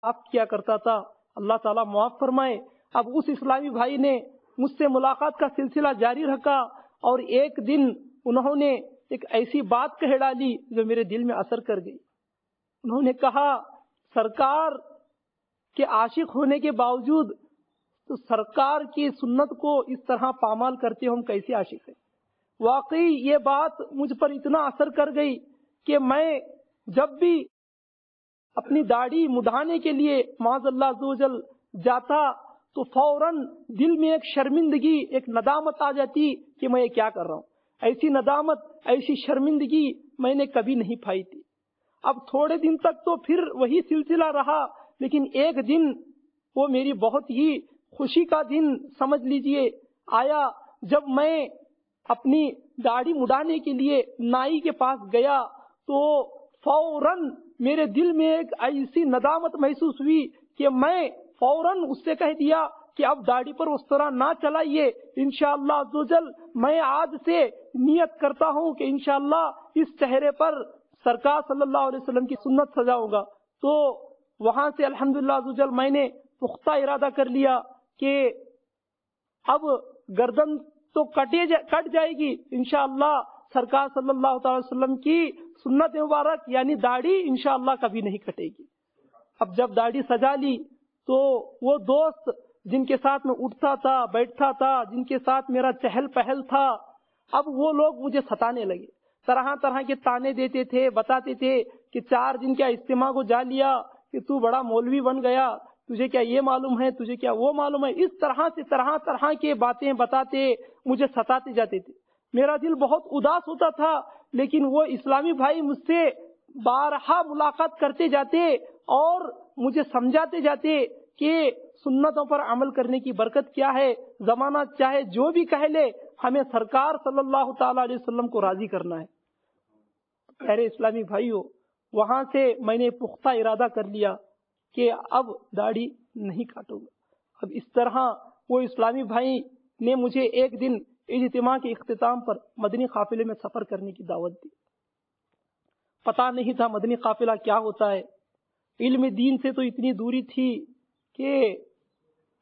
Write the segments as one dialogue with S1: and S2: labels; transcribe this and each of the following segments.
S1: آپ کیا کرتا تھا، اللہ تعالیٰ معاف فرمائے۔ اب اس اسلامی بھائی نے مجھ سے ملاقات کا سلسلہ جاری رکھا اور ایک دن انہوں نے ایک ایسی بات کہہ ڈالی جو میرے دل میں اثر کر گئی۔ انہوں نے کہا، سرکار کے عاشق ہونے کے باوجود تو سرکار کی سنت کو اس طرح پامال کرتے ہو، ہم کیسے عاشق ہیں؟ واقعی یہ بات مجھ پر اتنا اثر کر گئی کہ میں جب بھی اپنی داڑھی مڈانے کے لیے معاذ اللہ عز و جل جاتا تو فوراً دل میں ایک شرمندگی، ایک ندامت آ جاتی کہ میں یہ کیا کر رہا ہوں۔ ایسی ندامت، ایسی شرمندگی میں نے کبھی نہیں پائی تھی۔ اب تھوڑے دن تک تو پھر وہی سلسلہ رہا، لیکن ایک دن وہ میری بہت ہی خوشی کا دن سمجھ لیجئے آیا جب میں اپنی داڑھی مڈانے کے لیے نائی کے پاس گیا تو فوراً میرے دل میں ایک ایسی ندامت محسوس ہوئی کہ میں فوراً اس سے کہہ دیا کہ اب داڑھی پر اس طرح نہ چلائیے، انشاءاللہ عز و جل میں آج سے نیت کرتا ہوں کہ انشاءاللہ اس چہرے پر سرکار صلی اللہ علیہ وسلم کی سنت سجاؤں گا۔ تو وہاں سے الحمدللہ عز و جل میں نے پختہ ارادہ کر لیا کہ اب گردن تو کٹ جائے گی، انشاءاللہ سرکار صلی اللہ تعالی وسلم کی سنت مبارک یعنی داڑھی انشاءاللہ کبھی نہیں کٹے گی۔ اب جب داڑھی سجا لی تو وہ دوست جن کے ساتھ میں اٹھتا تھا، بیٹھتا تھا، جن کے ساتھ میرا چہل پہل تھا، اب وہ لوگ مجھے ستانے لگے، طرح طرح کے تانے دیتے تھے، بتاتے تھے کہ 4 دن کیا اجتماع کو جا لیا کہ تو بڑا مولوی بن گیا، تجھے کیا یہ معلوم ہے، تجھے کیا وہ معلوم ہے۔ اس طرح سے طرح طرح کے باتیں بتاتے مجھے ستاتے جاتے تھے۔ میرا دل بہت اداس ہوتا تھا، لیکن وہ اسلامی بھائی مجھ سے بارہا ملاقات کرتے جاتے اور مجھے سمجھاتے جاتے کہ سنتوں پر عمل کرنے کی برکت کیا ہے، زمانہ چاہے جو بھی کہہ لے، ہمیں سرکار صلی اللہ تعالی علیہ وسلم کو راضی کرنا ہے۔ میرے اسلامی بھائیوں، وہاں سے میں نے پختہ ارادہ کر لیا کہ اب داڑھی نہیں کاٹوں گا۔ اب اس طرح وہ اسلامی بھائی نے مجھے ایک دن اجتماع کے اختتام پر مدنی قافلے میں سفر کرنے کی دعوت دی۔ پتہ نہیں تھا مدنی قافلہ کیا ہوتا ہے، علم دین سے تو اتنی دوری تھی کہ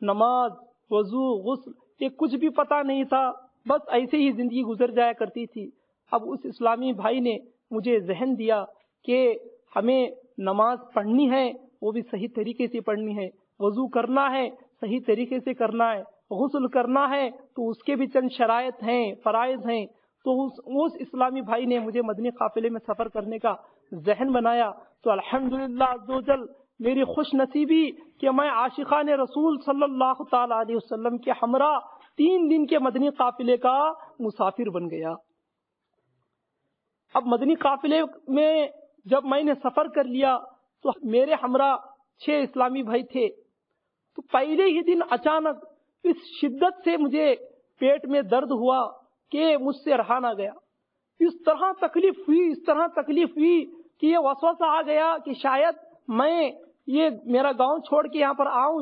S1: نماز، وضو، غسل یہ کچھ بھی پتہ نہیں تھا، بس ایسے ہی زندگی گزر جایا کرتی تھی۔ اب اس اسلامی بھائی نے مجھے ذہن دیا کہ ہمیں نماز پڑھنی ہے، وہ بھی صحیح طریقے سے پڑھنی ہے، وضو کرنا ہے صحیح طریقے سے کرنا ہے، غسل کرنا ہے تو اس کے بھی چند شرائط ہیں، فرائض ہیں۔ تو اس اسلامی بھائی نے مجھے مدنی قافلے میں سفر کرنے کا ذہن بنایا۔ تو الحمدللہ عز و جل میری خوش نصیبی کہ میں عاشقان رسول صلی اللہ تعالی علیہ وسلم کے ہمراہ 3 دن کے مدنی قافلے کا مسافر بن گیا۔ اب مدنی قافلے میں جب میں نے سفر کر لیا تو میرے ہمراہ 6 اسلامی بھائی تھے۔ تو پہلے ہی دن اچانک اس شدت سے مجھے پیٹ میں درد ہوا کہ مجھ سے رہا نہ گیا۔ اس طرح تکلیف ہوئی کہ یہ وسوسہ آ گیا کہ شاید میں یہ میرا گاؤں چھوڑ کے یہاں پر آؤں،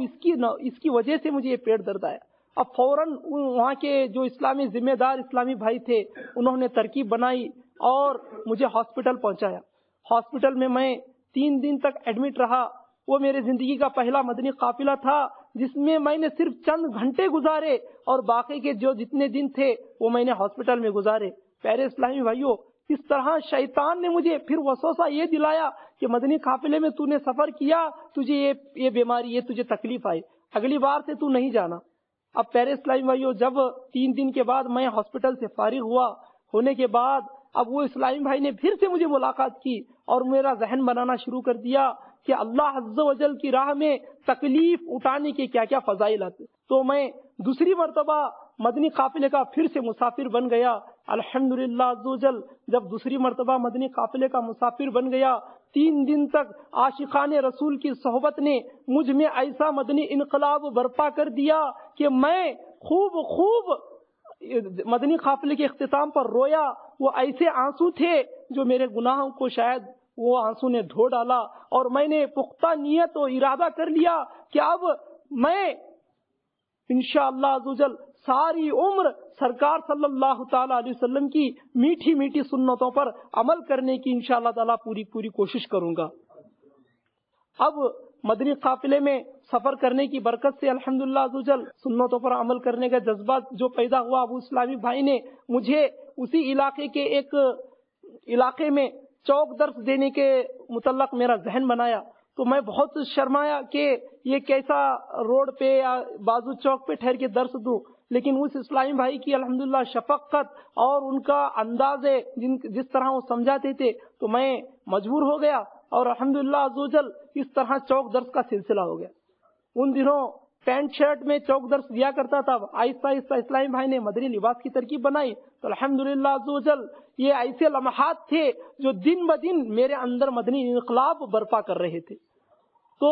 S1: اس کی وجہ سے مجھے یہ پیٹ درد آیا۔ اب فوراً وہاں کے جو اسلامی ذمہ دار اسلامی بھائی تھے انہوں نے ترکیب بنائی اور مجھے ہاسپٹل پہنچایا۔ ہاسپٹل میں 3 دن تک ایڈمٹ رہا۔ وہ میرے زندگی کا پہلا مدنی قافلہ تھا جس میں میں نے صرف چند گھنٹے گزارے اور باقی کے جو جتنے دن تھے وہ میں نے ہاسپٹل میں گزارے۔ پیارے اسلامی بھائیوں، اس طرح شیطان نے مجھے پھر وسوسہ یہ دلایا کہ مدنی قافلے میں تو نے سفر کیا، تجھے یہ بیماری، یہ تجھے تکلیف آئی، اگلی بار سے تو نہیں جانا۔ اب پیارے اسلامی بھائیوں، جب 3 دن کے بعد میں ہاسپٹل سے فارغ ہونے کے بعد اب وہ اسلامی بھائی نے پھر سے مجھے ملاقات کی اور میرا ذہن بنانا شروع کر دیا کہ اللہ عز و جل کی راہ میں تکلیف اٹھانے کے کیا کیا فضائل آتے۔ تو میں دوسری مرتبہ مدنی قافلے کا پھر سے مسافر بن گیا۔ الحمدللہ عز و جل جب دوسری مرتبہ مدنی قافلے کا مسافر بن گیا، 3 دن تک عاشقان رسول کی صحبت نے مجھ میں ایسا مدنی انقلاب برپا کر دیا کہ میں خوب مدنی قافلے کے اختتام پر رویا۔ وہ ایسے آنسو تھے جو میرے گناہوں کو شاید وہ آنسو نے دھو ڈالا، اور میں نے پختہ نیت و ارادہ کر لیا کہ اب میں انشاءاللہ عز و جل ساری عمر سرکار صلی اللہ تعالی علیہ وسلم کی میٹھی میٹھی سنتوں پر عمل کرنے کی انشاءاللہ تعالی پوری کوشش کروں گا۔ اب مدنی قافلے میں سفر کرنے کی برکت سے الحمدللہ عزوجل سنتوں پر عمل کرنے کا جذبہ جو پیدا ہوا، ابو اسلامی بھائی نے مجھے اسی علاقے کے ایک علاقے میں چوک درس دینے کے متعلق میرا ذہن بنایا، تو میں بہت شرمایا کہ یہ کیسا روڈ پہ یا بازو چوک پہ ٹھہر کے درس دوں، لیکن اس اسلامی بھائی کی الحمدللہ شفقت اور ان کا انداز جس طرح وہ سمجھاتے تھے تو میں مجبور ہو گیا، اور الحمدللہ عزوجل اس طرح چوک درس کا سلسلہ ہو گیا۔ ان دنوں پینٹ شرٹ میں چوک درس دیا کرتا تھا، آہستہ آہستہ اسلامی بھائی نے مدنی لباس کی ترکیب بنائی، تو الحمدللہ عزوجل یہ ایسے لمحات تھے جو دن بدن میرے اندر مدنی انقلاب برپا کر رہے تھے۔ تو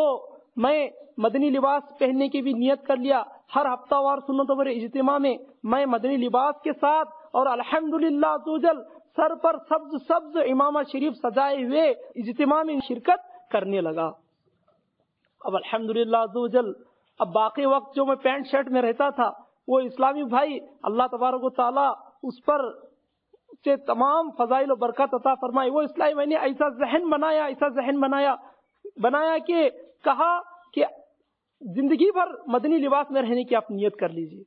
S1: میں مدنی لباس پہننے کی بھی نیت کر لیا، ہر ہفتہ وار سنتوں پر اجتماع میں میں مدنی لباس کے ساتھ اور الحمدللہ عزوجل سر پر سبز امامہ شریف سجائے ہوئے اجتماع میں شرکت کرنے لگا۔ اب الحمدللہ عزوجل اب باقی وقت جو میں پینٹ شرٹ میں رہتا تھا، وہ اسلامی بھائی اللہ تبارک و تعالی اس پر سے تمام فضائل و برکات عطا فرمائے، وہ اسلامی بھائی نے ایسا ذہن بنایا کہ کہا کہ زندگی بھر مدنی لباس میں رہنے کی آپ نیت کر لیجئے۔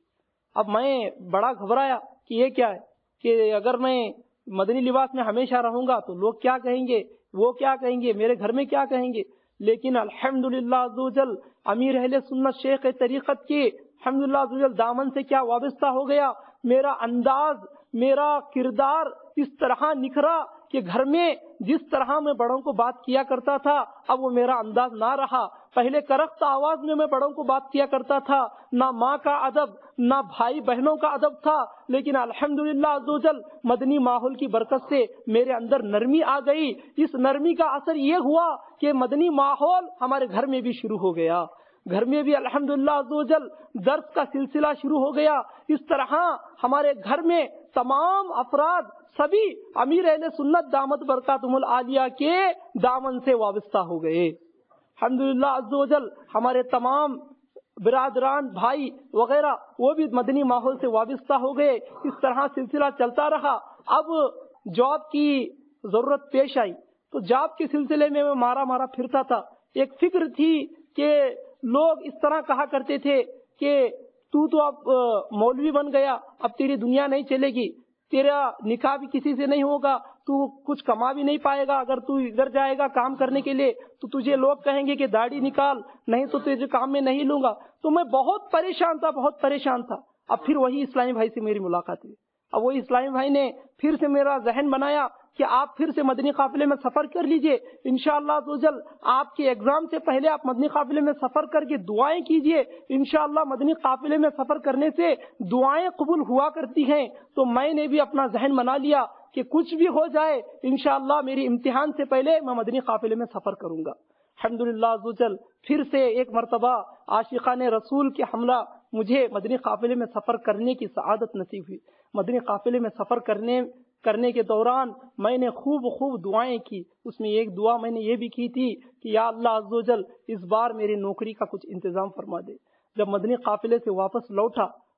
S1: اب میں بڑا گھبرایا کہ یہ کیا ہے، کہ اگر میں مدنی لباس میں ہمیشہ رہوں گا تو لوگ کیا کہیں گے، وہ کیا کہیں گے، میرے گھر میں کیا کہیں گے۔ لیکن الحمدللہ عزوجل امیر اہل سنت شیخ طریقت کی الحمدللہ عزوجل دامن سے کیا وابستہ ہو گیا، میرا انداز، میرا کردار اس طرح نکھرا کہ گھر میں جس طرح میں بڑوں کو بات کیا کرتا تھا اب وہ میرا انداز نہ رہا۔ پہلے کرختہ آواز میں بڑوں کو بات کیا کرتا تھا، نہ ماں کا ادب نہ بھائی بہنوں کا ادب تھا، لیکن الحمدللہ عزوجل مدنی ماحول کی برکت سے میرے اندر نرمی آ گئی۔ اس نرمی کا اثر یہ ہوا کہ مدنی ماحول ہمارے گھر میں بھی شروع ہو گیا، گھر میں بھی الحمدللہ عزوجل درس کا سلسلہ شروع ہو گیا۔ اس طرح ہمارے گھر میں تمام افراد سبھی امیر اہل سنت دامت برکاتہم العالیہ کے دامن سے وابستہ ہو گئے۔ الحمدللہ عزوجل ہمارے تمام برادران بھائی وغیرہ وہ بھی مدنی ماحول سے وابستہ ہو گئے۔ اس طرح سلسلہ چلتا رہا۔ اب جاب کی ضرورت پیش آئی تو جاب کے سلسلے میں مارا پھرتا تھا۔ ایک فکر تھی کہ لوگ اس طرح کہا کرتے تھے کہ تو اب مولوی بن گیا، اب تیری دنیا نہیں چلے گی، تیرا نکاح بھی کسی سے نہیں ہوگا، تو کچھ کما بھی نہیں پائے گا، اگر تو ادھر جائے گا کام کرنے کے لیے تو تجھے لوگ کہیں گے کہ داڑھی نکال، نہیں تو تجھے کام میں نہیں لوں گا۔ تو میں بہت پریشان تھا۔ اب پھر وہی اسلامی بھائی سے میری ملاقات ہوئی، اب وہی اسلامی بھائی نے پھر سے میرا ذہن بنایا کہ آپ پھر سے مدنی قافلے میں سفر کر لیجئے، انشاءاللہ عزوجل آپ کے ایگزام سے پہلے آپ مدنی قافلے میں سفر کر کے دعائیں کیجئے، انشاءاللہ مدنی قافلے میں سفر کرنے سے دعائیں قبول ہوا کرتی ہیں۔ تو میں نے بھی اپنا ذہن بنا لیا کہ کچھ بھی ہو جائے انشاءاللہ میری امتحان سے پہلے میں مدنی قافلے میں سفر کروں گا۔ الحمدللہ عزوجل پھر سے ایک مرتبہ عاشقان رسول کے حملہ مجھے مدنی قافلے میں سفر کرنے کی سعادت نصیب ہوئی۔ مدنی قافلے میں سفر کرنے کے دوران میں نے خوب دعائیں کی۔ اس میں ایک دعا میں نے یہ بھی کی تھی کہ یا اللہ عزوجل اس بار میری نوکری کا کچھ انتظام فرما دے۔ جب مدنی قافلے سے واپس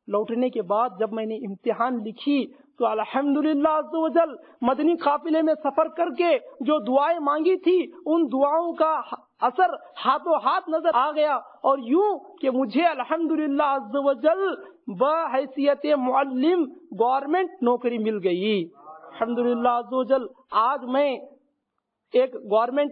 S1: لوٹنے کے بعد جب میں نے امتحان لکھی تو الحمدللہ عزوجل مدنی قافلے میں سفر کر کے جو دعائیں مانگی تھی ان دعاؤں کا اثر ہاتھوں ہاتھ نظر آ گیا، اور یوں کہ مجھے الحمدللہ عزوجل بحیثیت معلم گورنمنٹ نوکری مل گئی۔ الحمدللہ عزوجل آج میں ایک گورنمنٹ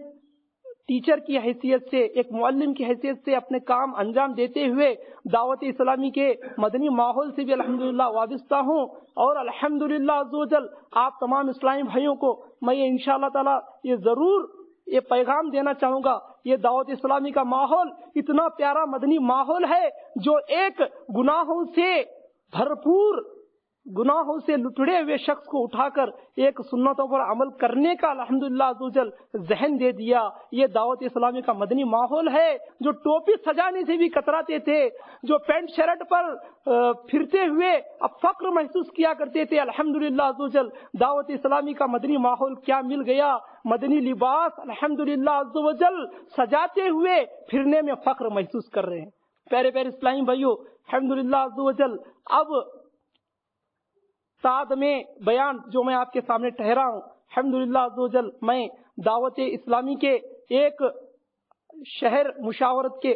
S1: ٹیچر کی حیثیت سے، ایک معلم کی حیثیت سے اپنے کام انجام دیتے ہوئے دعوت اسلامی کے مدنی ماحول سے بھی الحمدللہ وابستہ ہوں، اور الحمدللہ عزوجل آپ تمام اسلامی بھائیوں کو میں یہ انشاءاللہ تعالی یہ ضرور یہ پیغام دینا چاہوں گا، یہ دعوت اسلامی کا ماحول اتنا پیارا مدنی ماحول ہے جو ایک گناہوں سے بھرپور، گناہوں سے لٹڑے ہوئے شخص کو اٹھا کر ایک سنتوں پر عمل کرنے کا الحمدللہ عزوجل ذہن دے دیا۔ یہ دعوت اسلامی کا مدنی ماحول ہے جو ٹوپی سجانے سے بھی کتراتے تھے، جو پینٹ شرٹ پر پھرتے ہوئے اب فخر محسوس کیا کرتے تھے، الحمدللہ عزوجل دعوت اسلامی کا مدنی ماحول کیا مل گیا، مدنی لباس الحمدللہ عزوجل سجاتے ہوئے پھرنے میں فخر محسوس کر رہے ہیں۔ پیارے پیارے اسلامی بھائیوں، الحمدللہ عزوجل اب ساتھ میں بیان جو میں آپ کے سامنے ٹھہرا ہوں، الحمدللہ عزوجل میں دعوت اسلامی کے ایک شہر مشاورت کے